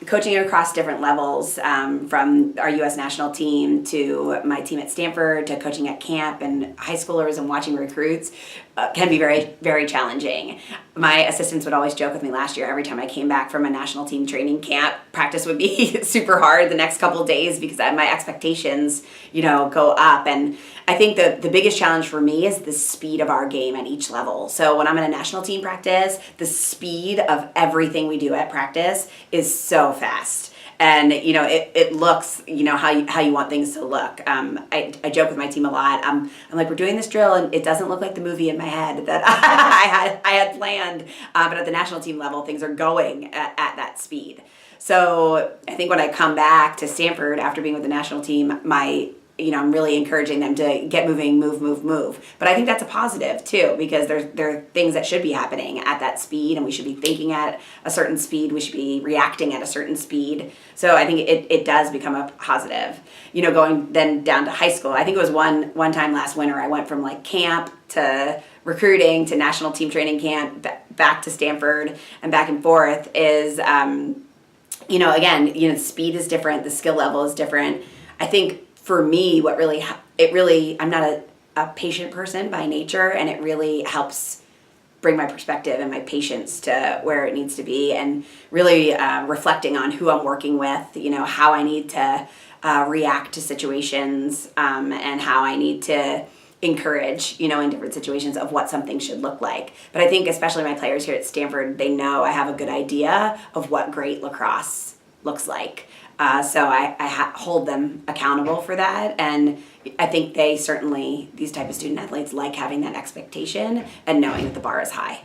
coaching across different levels, from our U.S. national team to my team at Stanford to coaching at camp and high schoolers and watching recruits, can be very, very challenging. My assistants would always joke with me last year, every time I came back from a national team training camp, practice would be super hard the next couple of days because my expectations, go up. And I think the biggest challenge for me is the speed of our game at each level. So when I'm in a national team practice, the speed of everything we do at practice is so fast. And, it looks, how you want things to look. I joke with my team a lot. I'm like, we're doing this drill and it doesn't look like the movie in my head that I had planned. But at the national team level, things are going at that speed. So I think when I come back to Stanford after being with the national team, I'm really encouraging them to get moving, move. But I think that's a positive too, because there are things that should be happening at that speed, and we should be thinking at a certain speed. We should be reacting at a certain speed. So I think it does become a positive. Going then down to high school, I think it was one time last winter, I went from like camp to recruiting to national team training camp, back to Stanford and back and forth is, again, speed is different. The skill level is different. I think for me, I'm not a patient person by nature, and it really helps bring my perspective and my patience to where it needs to be, and really reflecting on who I'm working with, how I need to react to situations, and how I need to encourage, in different situations of what something should look like. But I think especially my players here at Stanford, they know I have a good idea of what great lacrosse looks like. So I hold them accountable for that, and I think these type of student athletes like having that expectation and knowing that the bar is high.